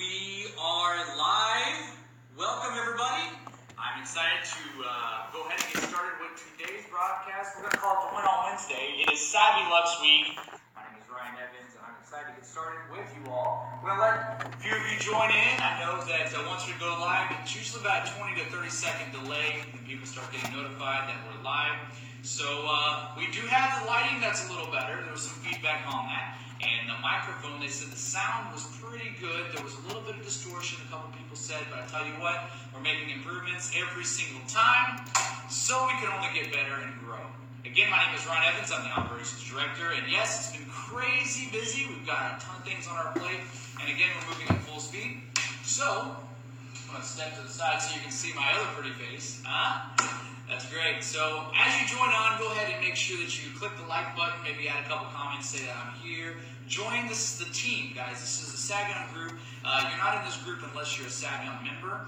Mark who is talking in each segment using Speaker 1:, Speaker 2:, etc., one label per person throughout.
Speaker 1: We are live. Welcome, everybody. I'm excited to go ahead and get started with today's broadcast. We're going to call it the Win on Wednesday. It is Savvy Lux Week. My name is Ryan Evans, and I'm excited to get started with you all. We're going to let a few of you join in. I know that once we go live, it's usually about a 20 to 30-second delay when people start getting notified that we're live. So we do have the lighting that's a little better. There was some feedback on that. And the microphone, they said the sound was pretty good. There was a little bit of distortion, a couple people said, but I tell you what, we're making improvements every single time, so we can only get better and grow. Again, my name is Ron Evans. I'm the Operations Director, and yes, it's been crazy busy. We've got a ton of things on our plate, and again, we're moving at full speed. So, I'm going to step to the side so you can see my other pretty face. That's great. So as you join on, go ahead and make sure that you click the like button, maybe add a couple comments, say that I'm here. Join the team, guys. This is the Saivian group. You're not in this group unless you're a Saivian member.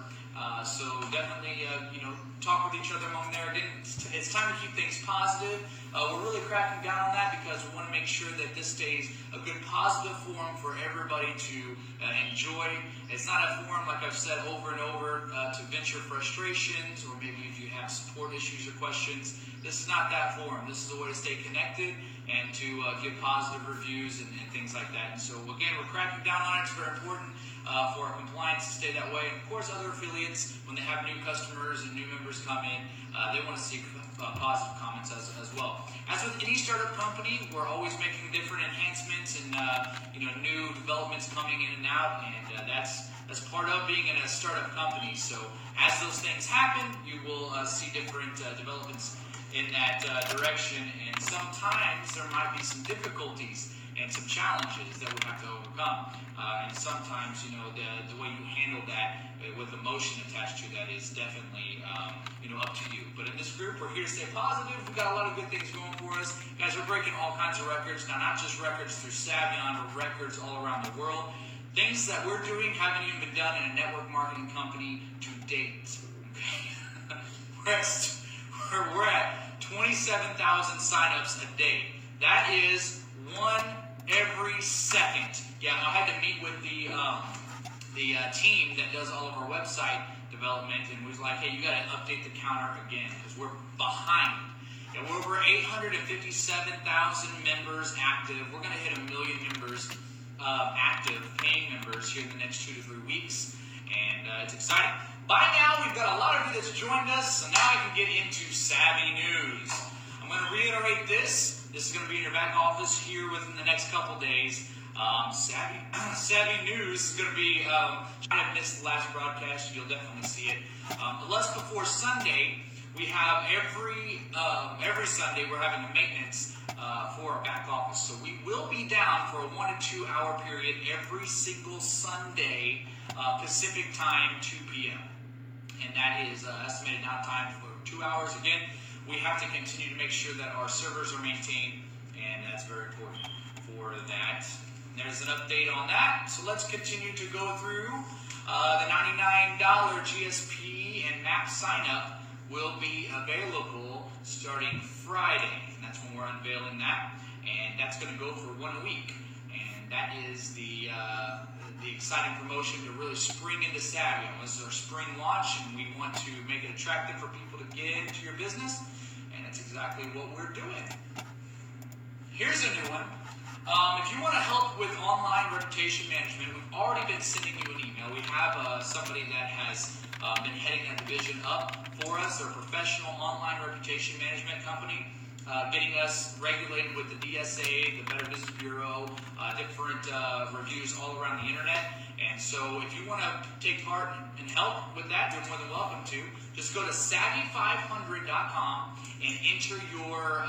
Speaker 1: So definitely, talk with each other among there. Again, it's time to keep things positive. We're really cracking down on that because we want to make sure that this stays a good positive forum for everybody to enjoy. It's not a forum, like I've said over and over, to vent your frustrations or maybe if you have support issues or questions. This is not that forum. This is a way to stay connected and to give positive reviews and things like that. And so again, we're cracking down on it. It's very important for our compliance to stay that way. And of course, other affiliates, when they have new customers and new members come in, they want to see positive comments as well. As with any startup company, we're always making different enhancements and new developments coming in and out, and that's part of being in a startup company. So as those things happen, you will see different developments in that direction, and sometimes there might be some difficulties and some challenges that we have to overcome. And sometimes, the way you handle that with emotion attached to that is definitely, up to you. But in this group, we're here to stay positive. We've got a lot of good things going for us. Guys, we're breaking all kinds of records. Now, not just records through Saivian, but records all around the world. Things that we're doing haven't even been done in a network marketing company to date. Okay? we're at 27,000 signups a day. That is one every second. Yeah, I had to meet with the team that does all of our website development, and we was like, hey, you got to update the counter again because we're behind. Yeah, we're over 857,000 members active. We're going to hit 1 million members active, paying members here in the next 2 to 3 weeks, and it's exciting. By now, we've got a lot of you that's joined us, so now I can get into Savvy News. I'm going to reiterate this. This is going to be in your back office here within the next couple days. Savvy News is going to be, I missed the last broadcast, you'll definitely see it. Less before Sunday, we have every Sunday we're having a maintenance for our back office. So we will be down for a 1 to 2 hour period every single Sunday, Pacific time, 2 p.m. And that is estimated downtime for 2 hours. Again, we have to continue to make sure that our servers are maintained, and that's very important for that. There's an update on that. So let's continue to go through the $99 GSP and MAP sign-up will be available starting Friday. And that's when we're unveiling that. And that's going to go for 1 week. And that is the exciting promotion to really spring into Saivian. This is our spring launch, and we want to make it attractive for people to get into your business. And that's exactly what we're doing. Here's a new one. If you want to help with online reputation management, we've already been sending you an email. We have somebody that has been heading that division up for us, our professional online reputation management company, getting us regulated with the DSA, the Better Business Bureau, different reviews all around the internet. And so if you want to take part and help with that, you're more than welcome to. Just go to savvy500.com and enter your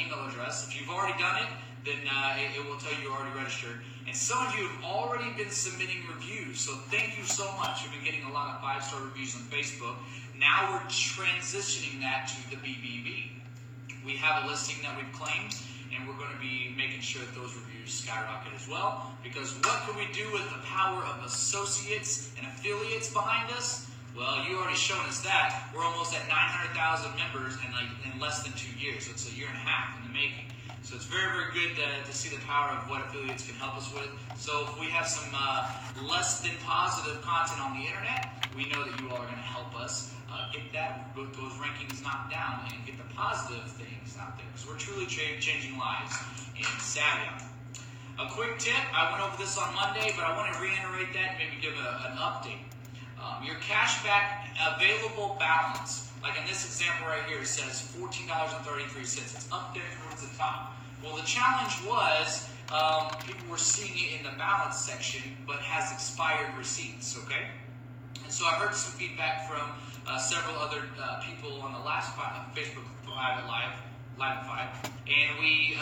Speaker 1: email address. If you've already done it, then it will tell you you're already registered. And some of you have already been submitting reviews, so thank you so much. You've been getting a lot of 5-star reviews on Facebook. Now we're transitioning that to the BBB. We have a listing that we've claimed, and we're going to be making sure that those reviews skyrocket as well, because what can we do with the power of associates and affiliates behind us? Well, you already shown us that. We're almost at 900,000 members in less than 2 years. So it's a year and a half in the making. So it's very, very good to see the power of what affiliates can help us with. So if we have some less than positive content on the internet, we know that you all are going to help us get those rankings knocked down and get the positive things out there. Because we're truly changing lives in Saivian. A quick tip, I went over this on Monday, but I want to reiterate that and maybe give an update. Your cashback available balance, like in this example right here, it says $14.33. It's up there towards the top. Well, the challenge was people were seeing it in the balance section, but has expired receipts, okay? And so I heard some feedback from several other people on the last Facebook Private Live 5, and we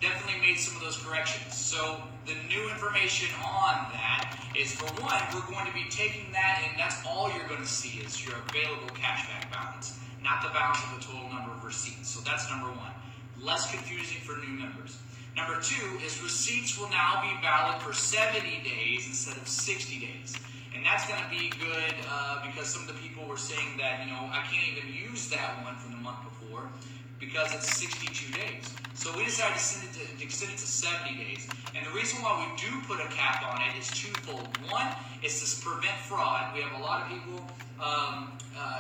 Speaker 1: definitely made some of those corrections. So the new information on that is, for one, we're going to be taking that, and that's all you're going to see is your available cashback balance, not the balance of the total number of receipts. So that's number one. Less confusing for new members. Number two is receipts will now be valid for 70 days instead of 60 days. And that's going to be good because some of the people were saying that, I can't even use that one from the month before because it's 62 days. So we decided to extend it to 70 days. And the reason why we do put a cap on it is twofold. One is to prevent fraud. We have a lot of people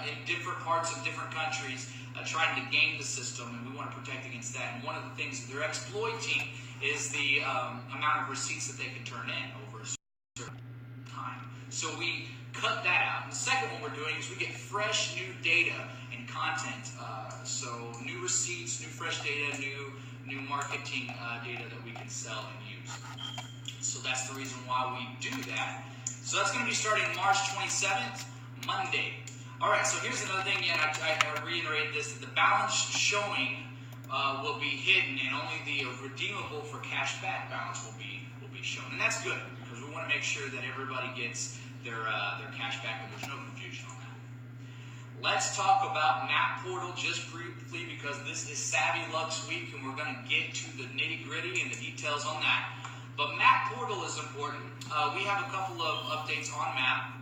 Speaker 1: in different parts of different countries trying to game the system, and we want to protect against that. And one of the things that they're exploiting is the amount of receipts that they can turn in over a certain time. So we cut that out. And the second one we're doing is we get fresh new data and content. So new receipts, new fresh data, new marketing data that we can sell and use. So that's the reason why we do that. So that's going to be starting March 27th, Monday. All right, so here's another thing. I reiterated this, that the balance showing will be hidden, and only the redeemable for cash back balance will be shown. And that's good, because we want to make sure that everybody gets their cash back and there's no confusion on that. Let's talk about Map Portal just briefly, because this is Savvy Lux Week, and we're going to get to the nitty-gritty and the details on that. But Map Portal is important. We have a couple of updates on Map.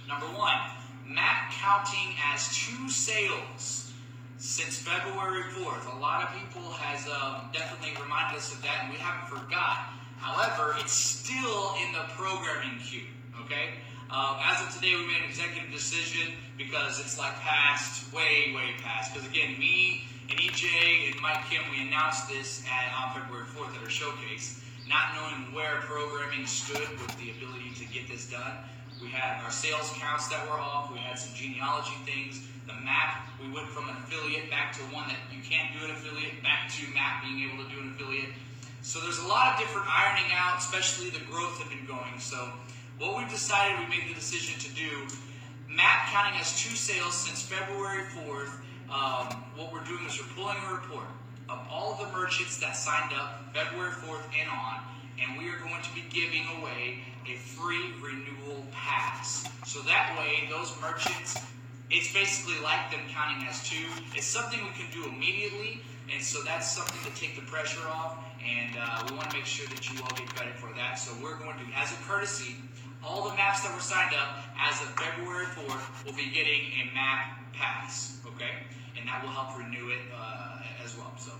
Speaker 1: Number one, Map counting as 2 sales since February 4th. A lot of people has definitely reminded us of that, and we haven't forgot. However, it's still in the programming queue, okay? As of today, we made an executive decision because it's like past, way past. Because again, me and EJ and Mike Kim, we announced this on February 4th at our showcase, not knowing where programming stood with the ability to get this done. We had our sales counts that were off. We had some genealogy things. The map, we went from an affiliate back to one that you can't do an affiliate, back to map being able to do an affiliate. So there's a lot of different ironing out, especially the growth have been going. So what we've decided, we made the decision to do, map counting as 2 sales since February 4th. What we're doing is we're pulling a report of all of the merchants that signed up February 4th and on, and we are going to be giving away a free renewal pass. So that way, those merchants, it's basically like them counting as 2. It's something we can do immediately, and so that's something to take the pressure off, and we want to make sure that you all get credit for that. So we're going to, as a courtesy, all the maps that were signed up as of February 4th will be getting a map pass, okay? And that will help renew it as well. So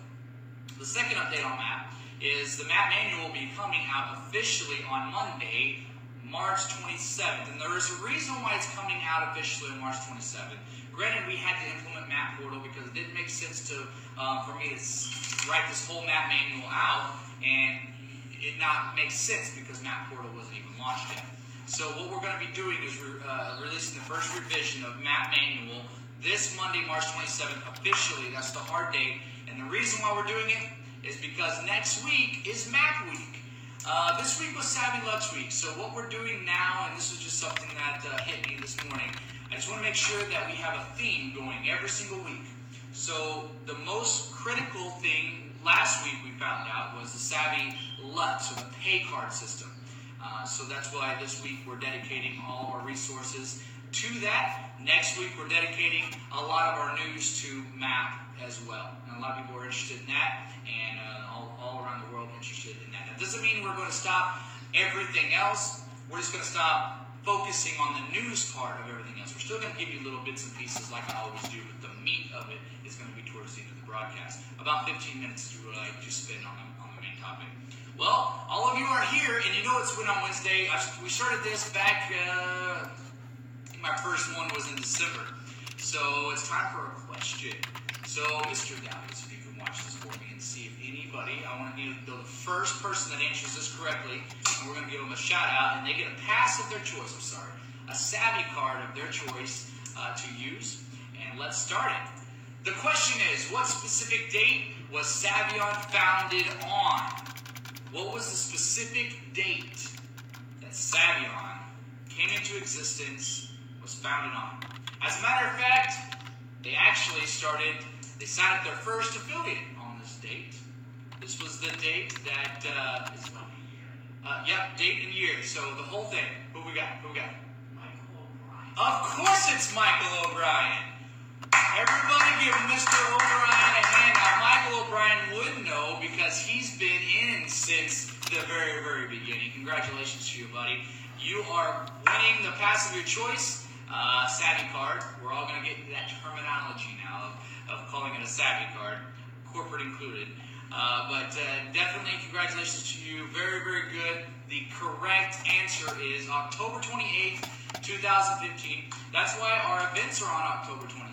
Speaker 1: the second update on map is the map manual will be coming out officially on Monday, March 27th. And there is a reason why it's coming out officially on March 27th. Granted, we had to implement Map Portal because it didn't make sense to for me to write this whole map manual out and it not make sense because Map Portal wasn't even launched yet. So what we're going to be doing is releasing the first revision of Map Manual this Monday, March 27th, officially. That's the hard date. And the reason why we're doing it is because next week is Map Week. This week was Savvy Lux Week. So what we're doing now, and this was just something that hit me this morning, I just want to make sure that we have a theme going every single week. So the most critical thing last week we found out was the Savvy Lux, or the pay card system. So that's why this week we're dedicating all our resources to that. Next week we're dedicating a lot of our news to Map as well. And a lot of people are interested in that, and all around the world interested in that. That doesn't mean we're going to stop everything else. We're just going to stop focusing on the news part of everything else. We're still going to give you little bits and pieces like I always do, but the meat of it is going to be towards the end of the broadcast. About 15 minutes is what I like to spend on the main topic. Well, all of you are here, and you know it's Win on Wednesday. We started this back, I think my first one was in December. So it's time for a question. So, Mr. Dallas, if you can watch this for me and see if anybody, I want to know the first person that answers this correctly, and we're going to give them a shout out, and they get a pass of their choice, a savvy card of their choice to use. And let's start it. The question is, what specific date was Saivian founded on? What was the specific date that Saivian came into existence, was founded on? As a matter of fact, they actually signed up their first affiliate on this date. This was the date that, date and year. So the whole thing. Who we got?
Speaker 2: Michael O'Brien.
Speaker 1: Of course it's Michael O'Brien. Everybody give Mr. O'Brien a hand. Now, Michael O'Brien would know because he's been in since the very, very beginning. Congratulations to you, buddy. You are winning the pass of your choice, savvy card. We're all going to get into that terminology now of calling it a savvy card, corporate included. But definitely congratulations to you. Very, very good. The correct answer is October 28th, 2015. That's why our events are on October 28th.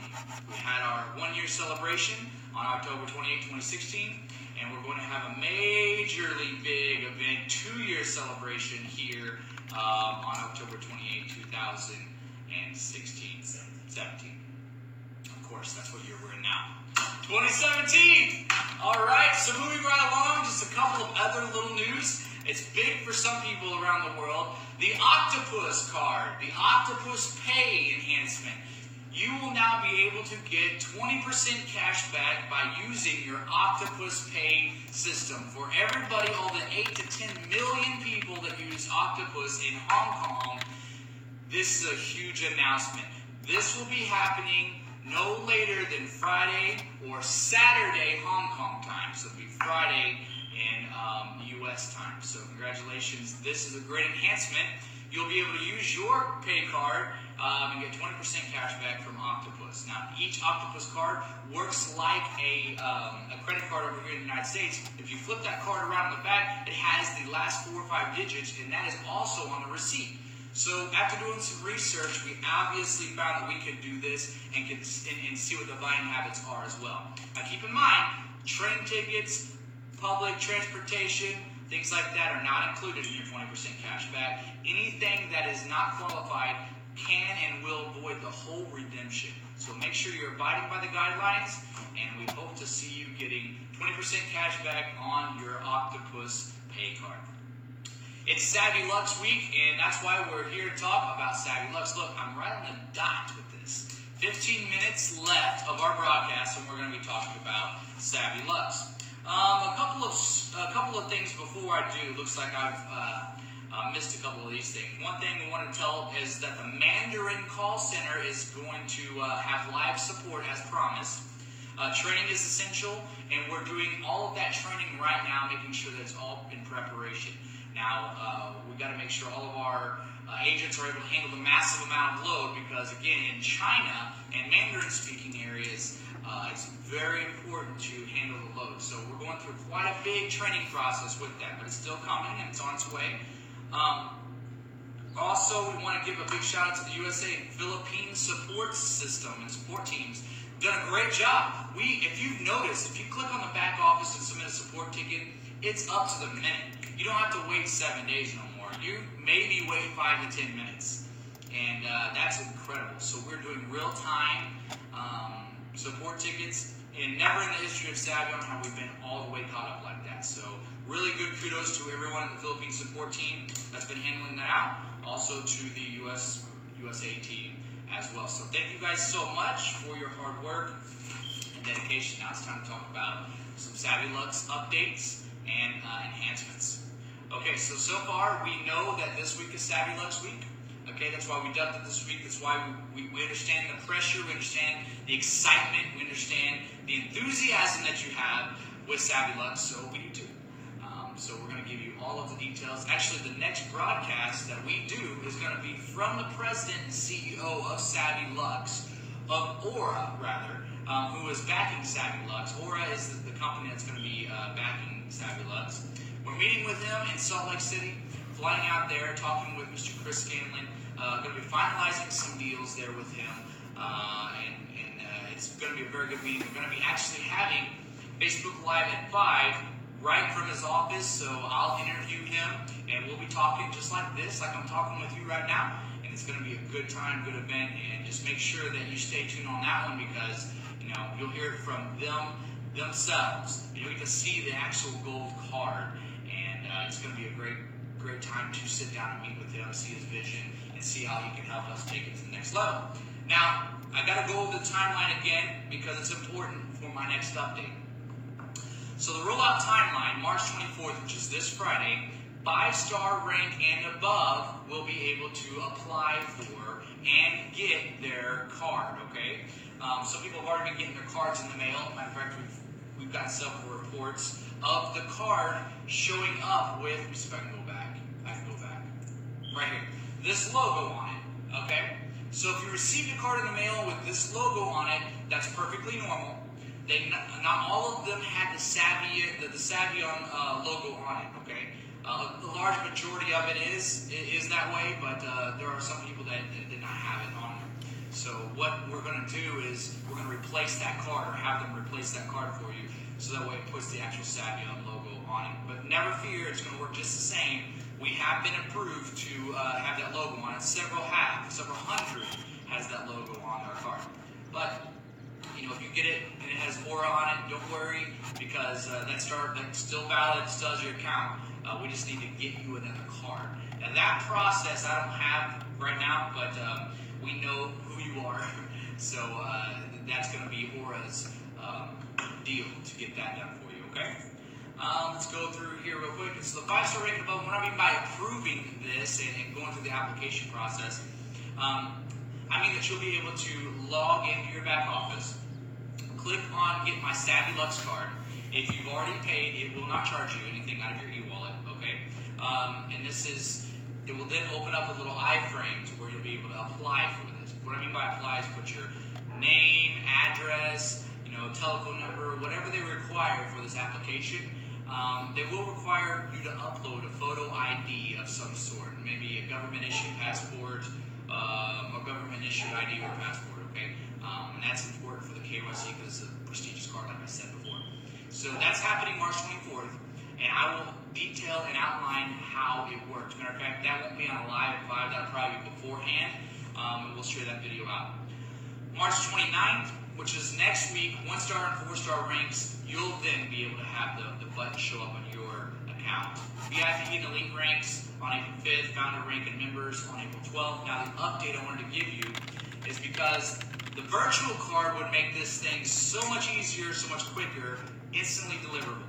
Speaker 1: We had our 1-year celebration on October 28, 2016, and we're going to have a majorly big event, 2-year celebration here on October 28, 2016, 17. Of course, that's what year we're in now. 2017! All right, so moving right along, just a couple of other little news. It's big for some people around the world. The Octopus card, the Octopus Pay enhancement. You will now be able to get 20% cash back by using your Octopus Pay system. For everybody, all the 8 to 10 million people that use Octopus in Hong Kong, this is a huge announcement. This will be happening no later than Friday or Saturday Hong Kong time. So it'll be Friday in U.S. time. So congratulations. This is a great enhancement. You'll be able to use your pay card and get 20% cash back from Octopus. Now, each Octopus card works like a credit card over here in the United States. If you flip that card around in the back, it has the last 4 or 5 digits, and that is also on the receipt. So after doing some research, we obviously found that we could do this and see what the buying habits are as well. Now, keep in mind, train tickets, public transportation, things like that are not included in your 20% cash back. Anything that is not qualified can and will void the whole redemption. So make sure you're abiding by the guidelines, and we hope to see you getting 20% cash back on your Octopus Pay card. It's Savvy Lux Week, and that's why we're here to talk about Savvy Lux. Look, I'm right on the dot with this. 15 minutes left of our broadcast, and we're going to be talking about Savvy Lux. A couple of things before I do. Looks like I've missed a couple of these things. One thing we want to tell is that the Mandarin call center is going to have live support as promised. Training is essential, and we're doing all of that training right now, making sure that it's all in preparation. Now, we've got to make sure all of our agents are able to handle the massive amount of load because, again, in China and Mandarin-speaking areas, it's very important to handle the load. So we're going through quite a big training process with that, but it's still coming and it's on its way. Also, we want to give a big shout out to the USA and Philippine support system and support teams. Done a great job. If you've noticed, if you click on the back office and submit a support ticket, it's up to the minute. You don't have to wait 7 days no more. You maybe wait 5 to 10 minutes. And that's incredible. So we're doing real-time support tickets. And never in the history of Saivian have we been all the way caught up like that. So really good kudos to everyone in the Philippine support team that's been handling that out. Also to the USA team as well. So thank you guys so much for your hard work and dedication. Now it's time to talk about some Savvy Lux updates and enhancements. Okay, so far we know that this week is Savvy Lux Week. Okay, that's why we dubbed it this week. That's why we understand the pressure, we understand the excitement, we understand the enthusiasm that you have with Savvy Lux, so we do too. So we're going to give you all all of the details. Actually, the next broadcast that we do is going to be from the president and CEO of Savvy Lux, of Aura, rather, who is backing Savvy Lux. Aura is the company that's going to be backing Savvy Lux. We're meeting with him in Salt Lake City, flying out there, talking with Mr. Chris Scanlon. Going to be finalizing some deals there with him, and it's going to be a very good meeting. We're going to be actually having Facebook Live at 5 right from his office, so I'll interview him, and we'll be talking just like this, like I'm talking with you right now, and it's going to be a good time, good event, and just make sure that you stay tuned on that one because, you'll hear it from themselves. You'll get to see the actual gold card, and it's going to be a great time to sit down and meet with him, see his vision, and see how he can help us take it to the next level. Now, I got to go over the timeline again because it's important for my next update. So the rollout timeline, March 24th, which is this Friday, 5-star rank and above will be able to apply for and get their card, okay? Some people have already been getting their cards in the mail. Matter of fact, we've got several reports of the card showing up with, let me see if I can go back. Right here. This logo on it, okay? So if you received a card in the mail with this logo on it, that's perfectly normal. Not all of them had the Saivian logo on it, okay? The large majority of it is that way, but there are some people that did not have it on them. So what we're going to do is we're going to replace that card or have them replace that card for you so that way it puts the actual Saivian logo on it. But never fear, it's going to work just the same. We have been approved to have that logo on it. Several hundred has that logo on their card. But if you get it and it has Aura on it, don't worry because that's still valid. It still has your account. We just need to get you another card. Now that process I don't have right now, but we know who you are. So that's going to be Aura's deal to get that done for you, okay? Let's go through here real quick. So the 5-star rank above, what I mean by approving this and going through the application process, I mean that you'll be able to log into your back office, click on Get My Savvy Lux card. If you've already paid, it will not charge you anything out of your e-wallet, okay? And it will then open up a little iframe to where you'll be able to apply for this. What I mean by apply is put your name, address, telephone number, whatever they require for this application. They will require you to upload a photo ID of some sort, maybe a government-issued passport, or government-issued ID or passport, okay? And that's important for the KYC because it's a prestigious card, like I said before. So that's happening March 24th, and I will detail and outline how it works. Matter of fact, that won't be on a live at 5, that'll probably be beforehand, and we'll share that video out. March 29th, which is next week, 1-star and 4-star ranks, you'll then be able to have the button show up on your account. VIP and elite ranks on April 5th, founder rank and members on April 12th. Now the update I wanted to give you is because the virtual card would make this thing so much easier, so much quicker, instantly deliverable.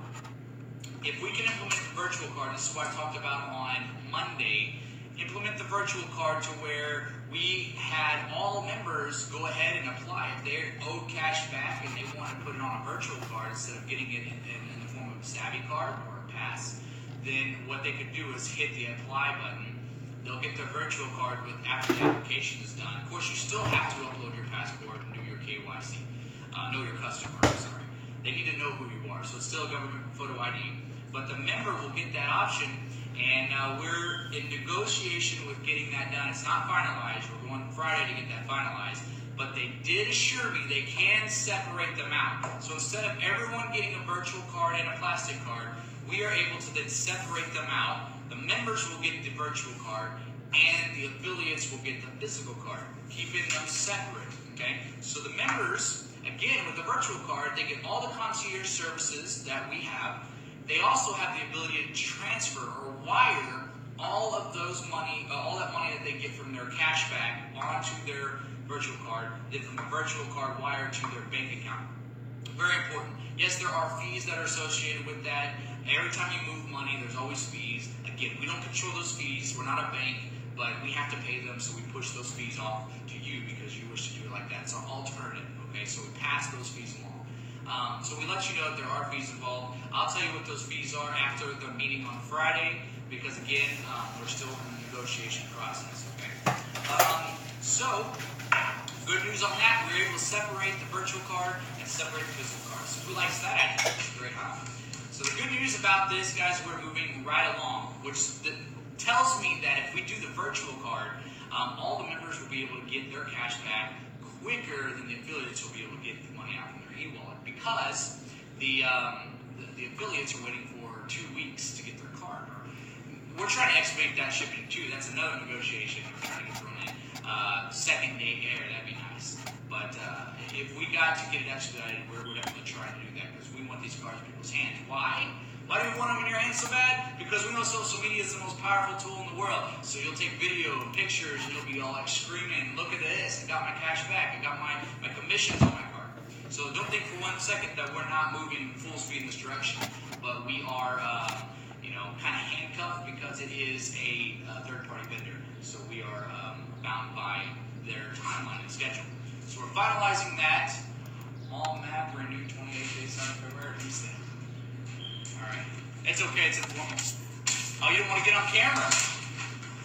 Speaker 1: If we can implement the virtual card, this is what I talked about on Monday, implement the virtual card to where we had all members go ahead and apply. If they're owed cash back and they want to put it on a virtual card instead of getting it in the form of a Savvy card or a pass, then what they could do is hit the apply button. They'll get their virtual card after the application is done. Of course, you still have to upload your passport and do your KYC, know your customer, sorry. They need to know who you are, so it's still a government photo ID. But the member will get that option, and we're in negotiation with getting that done. It's not finalized. We're going Friday to get that finalized. But they did assure me they can separate them out. So instead of everyone getting a virtual card and a plastic card, we are able to then separate them out. The members will get the virtual card, and the affiliates will get the physical card, keeping them separate, okay? So the members, again, with the virtual card, they get all the concierge services that we have. They also have the ability to transfer or wire all of those money, all that money that they get from their cash back onto their virtual card, then from the virtual card wired to their bank account. Very important. Yes, there are fees that are associated with that. Every time you move money, there's always fees. Again, we don't control those fees. We're not a bank, but we have to pay them, so we push those fees off to you because you wish to do it like that. It's an alternative, okay? So we pass those fees along. So we let you know if there are fees involved. I'll tell you what those fees are after the meeting on Friday. because again, we're still in the negotiation process. Okay. So, good news on that, we're able to separate the virtual card and separate the physical card. So who likes that? That's great, huh? So the good news about this, guys, we're moving right along, which tells me that if we do the virtual card, all the members will be able to get their cash back quicker than the affiliates will be able to get the money out from their e-wallet, because the affiliates are waiting for 2 weeks to get their card. We're trying to expedite that shipping too. That's another negotiation we're trying to get thrown in. Second day air, that'd be nice. But if we got to get it expedited, we're definitely trying to do that, because we want these cards in people's hands. Why? Why do we want them in your hands so bad? Because we know social media is the most powerful tool in the world. So you'll take video and pictures, and you'll be all like screaming, look at this, I got my cash back, I got my commissions on my card. So don't think for 1 second that we're not moving full speed in this direction. But we are, kind of handcuffed because it is a third-party vendor. So we are bound by their timeline and schedule. So we're finalizing that. All map renew 28 days on February. Alright. It's okay, it's informal. Oh, you don't want to get on camera?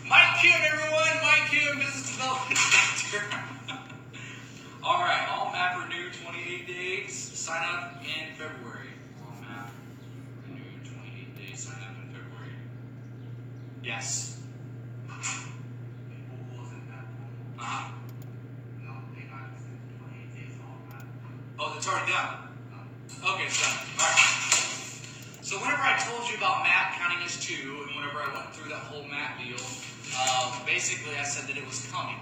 Speaker 1: Mike Kim, everyone! Mike Kim, Business Development Director. Alright, all map renew 28 days. Sign up in February. All map renew 28 days. Sign up in February. Yes. Oh, it's already done. Okay, it's done. Alright. So whenever I told you about map counting as 2, and whenever I went through that whole map deal, basically I said that it was coming.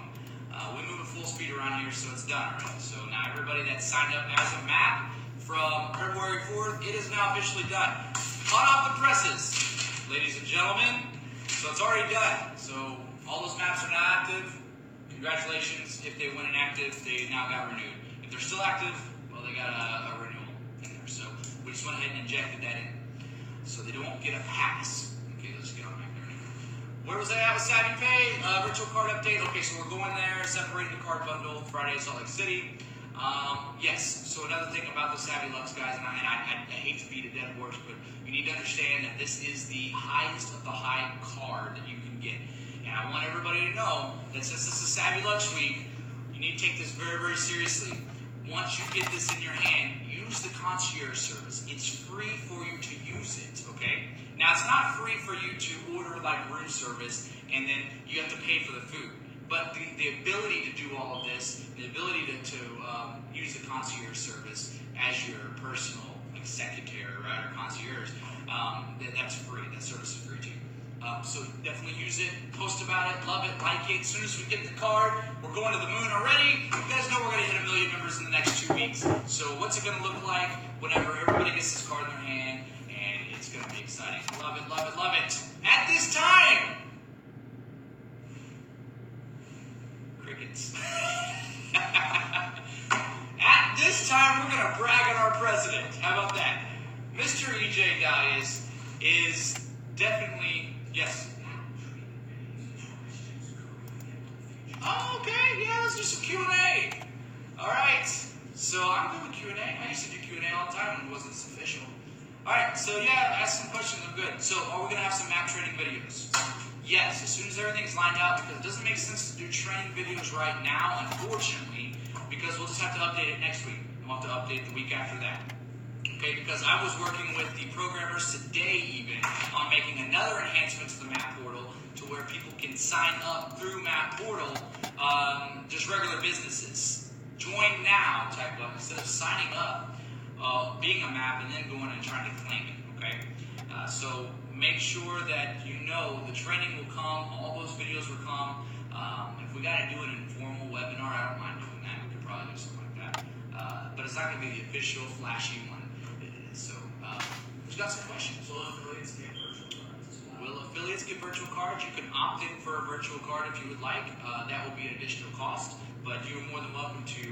Speaker 1: We move at full speed around here, so it's done already. So now everybody that signed up as a map from February 4th, it is now officially done. Hot off the presses, ladies and gentlemen. So it's already done. So all those maps are now active. Congratulations. If they went inactive, they now got renewed. If they're still active, well, they got a renewal in there. So we just went ahead and injected that in. So they don't get a pass. Okay, let's get on back there. Where was I at with Saivian Pay? Virtual card update. Okay, so we're going there, separating the card bundle, Friday, Salt Lake City. Yes, so another thing about the Savvy Lux guys, and I hate to beat a dead horse, but you need to understand that this is the highest of the high card that you can get. And I want everybody to know that since this is Savvy Lux week, you need to take this very, very seriously. Once you get this in your hand, use the concierge service. It's free for you to use it, okay? Now, it's not free for you to order like room service and then you have to pay for the food. But the ability to do all of this, the ability to use the concierge service as your personal secretary, right, or concierge, that's free. That service is free too. So definitely use it, post about it, love it, like it. As soon as we get the card, we're going to the moon already. You guys know we're going to hit 1 million members in the next 2 weeks. So what's it going to look like whenever everybody gets this card in their hand? And it's going to be exciting. Love it, love it, love it. At this time, crickets. At this time, we're going to brag on our president. How about that? Mr. EJ Dias is definitely... Yes. Oh, okay. Yeah, let's do some Q&A. All right. So I'm good with Q&A. I used to do Q&A all the time when it wasn't this official. All right. So yeah, ask some questions. I'm good. So are we going to have some map training videos? Yes. As soon as everything's lined out, because it doesn't make sense to do training videos right now, unfortunately, because we'll just have to update it next week. We'll have to update the week after that. Okay, because I was working with the programmers today even on making another enhancement to the map portal to where people can sign up through map portal, just regular businesses. Join now type of, instead of signing up, being a map and then going and trying to claim it, okay? So make sure that you know the training will come, all those videos will come. If we got to do an informal webinar, I don't mind doing that. We could probably do something like that. But it's not going to be the official flashy one. So, who's got some questions?
Speaker 2: Will affiliates get virtual cards as well?
Speaker 1: Will affiliates get virtual cards? You can opt in for a virtual card if you would like. That will be an additional cost, but you're more than welcome to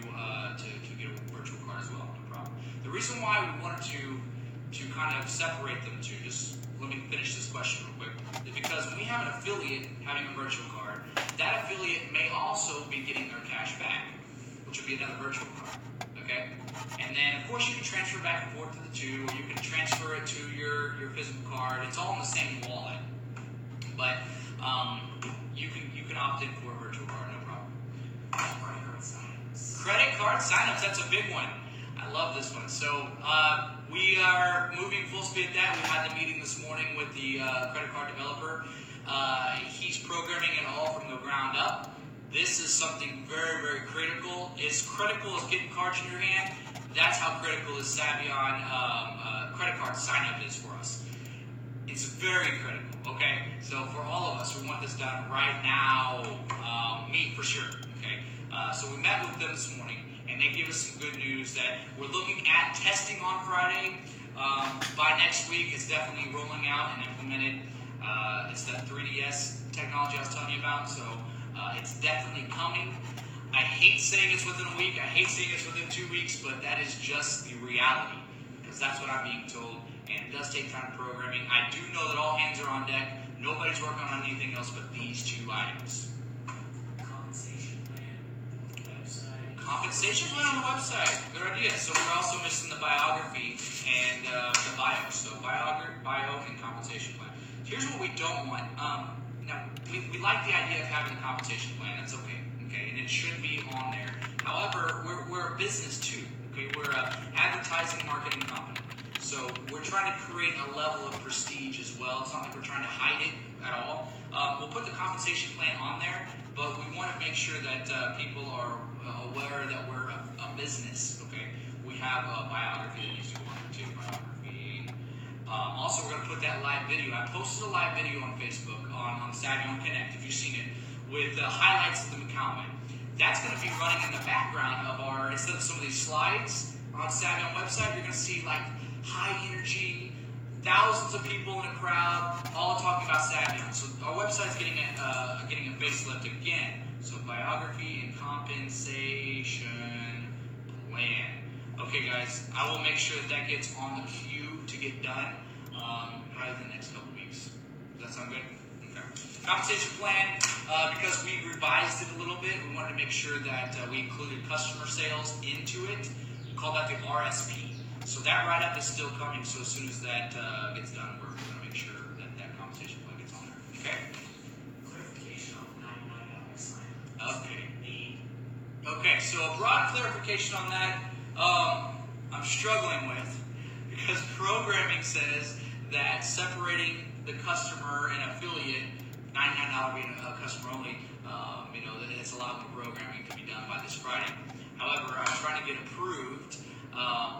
Speaker 1: get a virtual card as well. No problem. The reason why we wanted to kind of separate them two, just let me finish this question real quick, is because when we have an affiliate having a virtual card, that affiliate may also be getting their cash back, which would be another virtual card. Okay? And then, of course, you can transfer back and forth to the two, or you can transfer it to your physical card. It's all in the same wallet. but you can opt in for a virtual card, no problem. Credit card signups, that's a big one. I love this one. So we are moving full speed at that. We had the meeting this morning with the credit card developer. He's programming it all from the ground up. This is something very, very critical. As critical as getting cards in your hand, that's how critical this Saivian credit card sign-up is for us. It's very critical, okay? So for all of us, we want this done right now, me for sure, okay? So we met with them this morning, and they gave us some good news that we're looking at testing on Friday. By next week, it's definitely rolling out and implemented. It's that 3DS technology I was telling you about, so it's definitely coming. I hate saying it's within a week. I hate saying it's within 2 weeks, but that is just the reality, because that's what I'm being told, and it does take time programming. I do know that all hands are on deck. Nobody's working on anything else but these 2 items.
Speaker 2: Compensation plan on the website.
Speaker 1: Compensation plan on the website. Good idea. So we're also missing the biography and the bio. So bio and compensation plan. Here's what we don't want. Now, we like the idea of having a compensation plan. That's okay. Okay, and it should be on there. However, we're a business too. Okay, we're an advertising marketing company. So we're trying to create a level of prestige as well. It's not like we're trying to hide it at all. We'll put the compensation plan on there, but we want to make sure that people are aware that we're a business. Okay, we have a biography that needs to go on there too. Biography. Also, we're going to put that live video. I posted a live video on Facebook on Saivian Connect, if you've seen it, with highlights of the Macau win. That's going to be running in the background of our, instead of some of these slides on Saivian website, you're going to see like high energy, thousands of people in a crowd, all talking about Saivian. So our website's getting a facelift again. So biography and compensation plan. Okay, guys, I will make sure that gets on the queue to get done probably the next couple weeks. Does that sound good? Okay. Compensation plan, because we revised it a little bit, we wanted to make sure that we included customer sales into it. We call that the RSP. So that write-up is still coming, so as soon as that gets done, we're going to make sure that that compensation plan gets on there. Okay?
Speaker 2: Clarification on $99 sign-up.
Speaker 1: Okay, so a broad clarification on that, I'm struggling with, because programming says that separating the customer and affiliate, $99 being a customer only, it's a lot more programming to be done by this Friday. However, I'm trying to get approved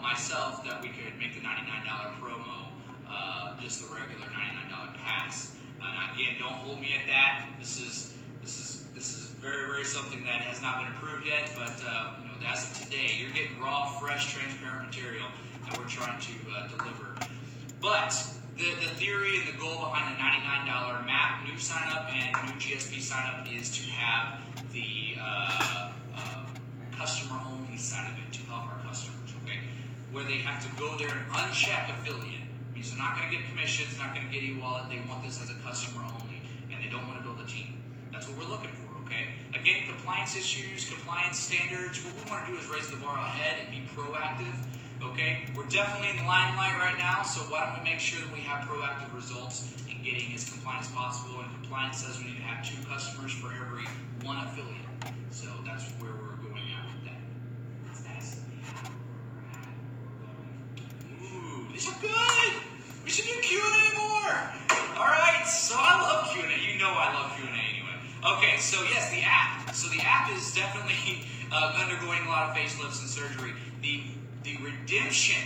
Speaker 1: myself that we could make the $99 promo just the regular $99 pass. Again, don't hold me at that. This is very, very something that has not been approved yet, but as of today, you're getting raw, fresh, transparent material that we're trying to deliver. But the theory and the goal behind the $99 MAP new sign-up and new GSP sign-up is to have the customer-only side of it to help our customers, okay? Where they have to go there and uncheck affiliate. It means they're not going to get commissions, not going to get e-wallet. They want this as a customer-only, and they don't want to build a team. That's what we're looking for, okay? Again, compliance issues, compliance standards. What we want to do is raise the bar ahead and be proactive. Okay, we're definitely in the limelight right now, so why don't we make sure that we have proactive results in getting as compliant as possible? And compliance says we need to have 2 customers for every 1 affiliate. So that's where we're going at with that. Ooh, these are good! We should do Q&A more! Alright, so I love Q&A. You know I love Q&A anyway. Okay, so yes, the app. So the app is definitely undergoing a lot of facelifts and surgery. The redemption,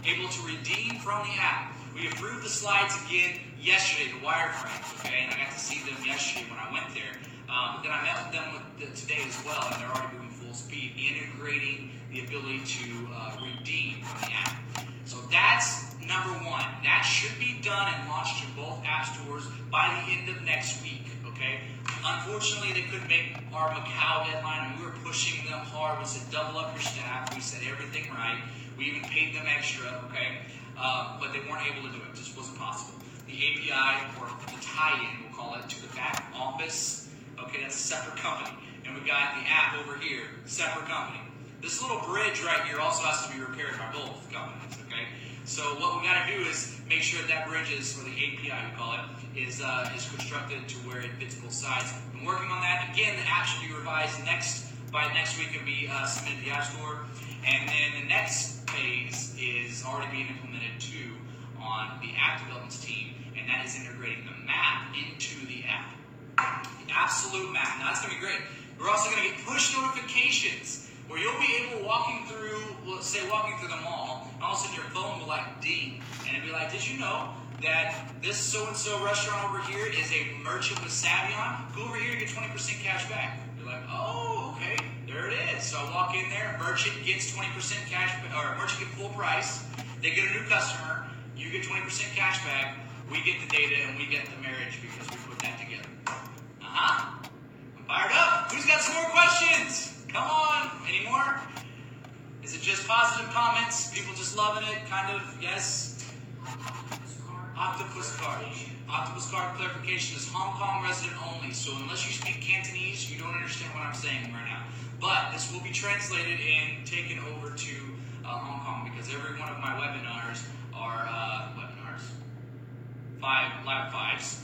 Speaker 1: able to redeem from the app. We approved the slides again yesterday, the wireframes, okay? And I got to see them yesterday when I went there. But then I met with them today as well, and they're already moving full speed, integrating the ability to redeem from the app. So that's number 1. That should be done and launched in both app stores by the end of next week, okay? Unfortunately, they couldn't make our Macau deadline, and we were pushing them hard. We said, double up your staff. We said everything right. We even paid them extra, okay? But they weren't able to do it. It just wasn't possible. The API, or the tie-in, we'll call it, to the back office, okay, that's a separate company. And we got the app over here, separate company. This little bridge right here also has to be repaired by both companies, okay? So what we got to do is make sure that bridge is, or the API we call it, is constructed to where it fits both sides. I'm working on that. Again, the app should be revised by next week. It'll be submitted to the App Store. And then the next phase is already being implemented too on the app development team, and that is integrating the map into the app. The absolute map. Now that's going to be great. We're also going to get push notifications where you'll be able walking through the mall, and all of a sudden your phone will like ding, and it'll be like, did you know that this so-and-so restaurant over here is a merchant with Saivian? Go over here and get 20% cash back. You're like, oh, okay, there it is. So I walk in there, merchant gets 20% cash, or merchant get full price. They get a new customer, you get 20% cash back. We get the data and we get the marriage because we put that together. I'm fired up. Who's got some more questions? Come on. Any more? Is it just positive comments? People just loving it? Kind of, yes? Octopus card. Octopus card clarification is Hong Kong resident only. So unless you speak Cantonese, you don't understand what I'm saying right now. But this will be translated and taken over to Hong Kong because every one of my webinars are live fives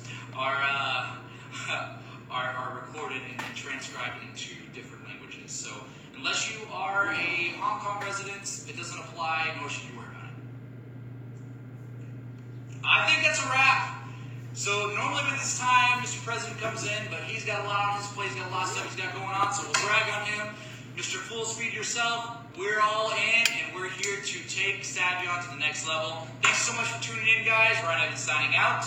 Speaker 1: are recorded and then transcribed into different languages. So unless you are a Hong Kong resident, it doesn't apply, nor should you worry about it. I think that's a wrap. So normally with this time, Mr. President comes in, but he's got a lot on his plate, he's got a lot of stuff he's got going on, so we'll brag on him. Mr. Full Speed Yourself, we're all in, and we're here to take Saivian to the next level. Thanks so much for tuning in, guys. Ryan Evans signing out.